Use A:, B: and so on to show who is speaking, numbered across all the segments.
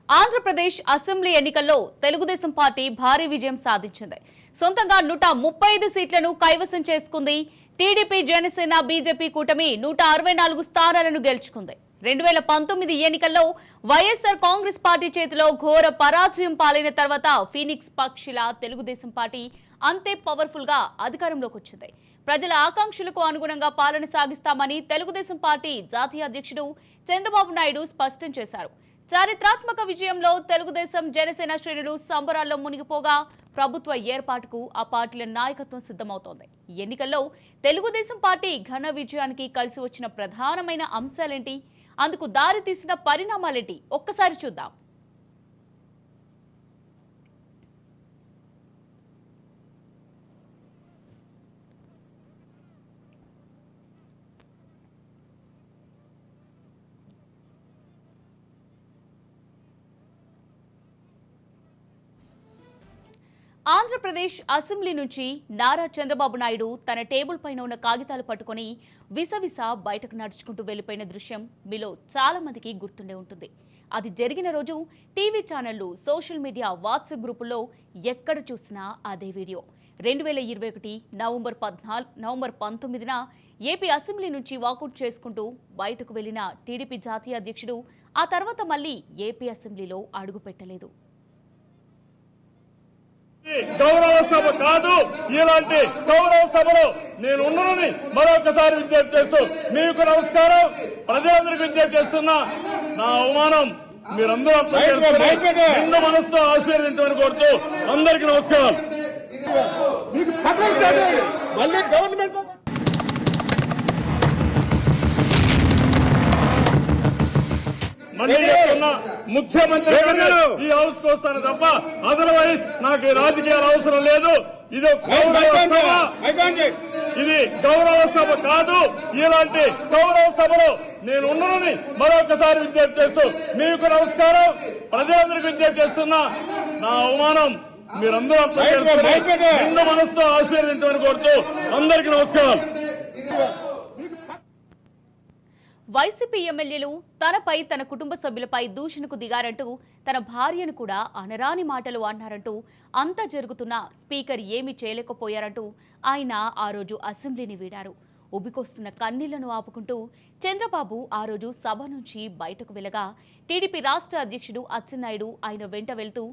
A: Andhra Pradesh assembly ఎన్నికల్లో Telugu Desam party భారీ విజయం సాధించింది. సొంతంగా 135 సీట్లను కైవసం చేసుకుంది. టీడీపీ, జనసేన, బీజేపీ కూటమి 164 స్థానాలను గెలుచుకుంది. 2019 ఎన్నికల్లో వైఎస్ఆర్ కాంగ్రెస్ పార్టీ చేతిలో ఘోర పరాజయం పాలైన తర్వాత ఫీనిక్స్ పక్షిలా తెలుగుదేశం పార్టీ అంతే పవర్ఫుల్ గా అధికారంలోకి వచ్చింది. ప్రజల ఆకాంక్షలకు అనుగుణంగా పాలన సాగిస్తామని తెలుగుదేశం పార్టీ జాతీయ అధ్యక్షుడు చంద్రబాబు నాయుడు స్పష్టం చేశారు. చారిత్రాత్మక విజయంలో తెలుగుదేశం, జనసేన శ్రేణులు సంబరాల్లో మునిగిపోగా ప్రభుత్వ ఏర్పాటుకు ఆ పార్టీల నాయకత్వం సిద్ధమవుతోంది. ఈ ఎన్నికల్లో తెలుగుదేశం పార్టీ ఘన విజయానికి కలిసి వచ్చిన ప్రధానమైన అంశాలేంటి, అందుకు దారి తీసిన పరిణామాలేంటి ఒక్కసారి చూద్దాం. ఆంధ్రప్రదేశ్ అసెంబ్లీ నుంచి నారా చంద్రబాబు నాయుడు తన టేబుల్ పైన ఉన్న కాగితాలు పట్టుకుని విసవిస బయటకు నడుచుకుంటూ వెళ్లిపోయిన దృశ్యం మీలో చాలా మందికి గుర్తుండే ఉంటుంది. అది జరిగిన రోజు టీవీ ఛానళ్లు, సోషల్ మీడియా, వాట్సాప్ గ్రూపుల్లో ఎక్కడ చూసినా అదే వీడియో. 2021 నవంబర్ 19న ఏపీ అసెంబ్లీ నుంచి వాకౌట్ చేసుకుంటూ బయటకు వెళ్లిన టీడీపీ జాతీయ అధ్యక్షుడు ఆ తర్వాత మళ్లీ ఏపీ అసెంబ్లీలో అడుగు పెట్టలేదు.
B: గౌరవ సభ కాదు, ఇలాంటి గౌరవ సభలో నేను ఉన్నానని మరొకసారి విజ్ఞప్తి చేస్తూ మీకు నమస్కారం. ప్రజలందరికీ విజ్ఞప్తి చేస్తున్నా, నా అవమానం మీరందరూ నిండు మనసుతో ఆశీర్వదించమని కోరుతూ అందరికీ నమస్కారం. ముఖ్యమంత్రి ఈ హౌస్ కు వస్తాను తప్ప అదర్వైజ్ నాకు రాజకీయాలు అవసరం లేదు. ఇది గౌరవ సభ కాదు, ఇలాంటి గౌరవ సభలో నేను ఉన్నానని మరొకసారి విజ్ఞప్తి చేస్తూ మీకు నమస్కారం. ప్రజలందరికీ విజ్ఞప్తి చేస్తున్నా, నా అవమానం మీరందరూ నిండు మనసుతో ఆశీర్వదించమని కోరుతూ అందరికీ నమస్కారం.
A: వైసీపీ ఎమ్మెల్యేలు తనపై, తన కుటుంబ సభ్యులపై దూషణకు దిగారంటూ తన భార్యను కూడా అనరాని మాటలు అన్నారంటూ అంతా జరుగుతున్నా స్పీకర్ ఏమీ చేయలేకపోయారంటూ ఆయన ఆ రోజు అసెంబ్లీని వీడారు. ఉబికొస్తున్న కన్నీళ్లను ఆపుకుంటూ చంద్రబాబు ఆ రోజు సభ నుంచి బయటకు వెళ్లగా టీడీపీ రాష్ట్ర అధ్యక్షుడు అచ్చెన్నాయుడు ఆయన వెంట వెళ్తూ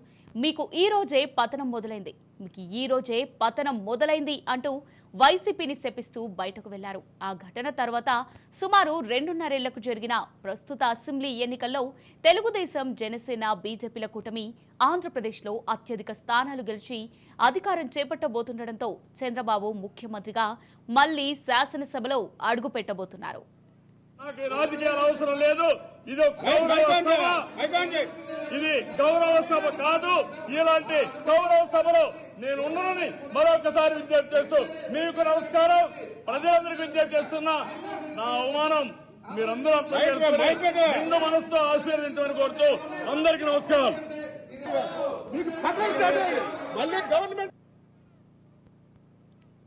A: మీకు ఈ రోజే పతనం మొదలైంది అంటూ వైసీపీని శపిస్తూ బయటకు వెళ్లారు. ఆ ఘటన తర్వాత సుమారు 2.5 ఏళ్లకు జరిగిన ప్రస్తుత అసెంబ్లీ ఎన్నికల్లో తెలుగుదేశం, జనసేన, బీజేపీల కూటమి ఆంధ్రప్రదేశ్లో అత్యధిక స్థానాలు గెలిచి అధికారం చేపట్టబోతుండటంతో చంద్రబాబు ముఖ్యమంత్రిగా మళ్లీ శాసనసభలో అడుగు పెట్టబోతున్నారు.
B: నాకు రాజకీయాలు అవసరం లేదు. ఇది గౌరవ సభ కాదు, ఇలాంటి గౌరవ సభలో నేను ఉన్నానని మరొకసారి విజ్ఞప్తి చేస్తూ మీకు నమస్కారం. ప్రజలందరికీ విజ్ఞప్తి చేస్తున్నా, నా అవమానం మీరందరూ నిండు మనసుతో ఆశీర్వదించమని కోరుతూ అందరికీ నమస్కారం.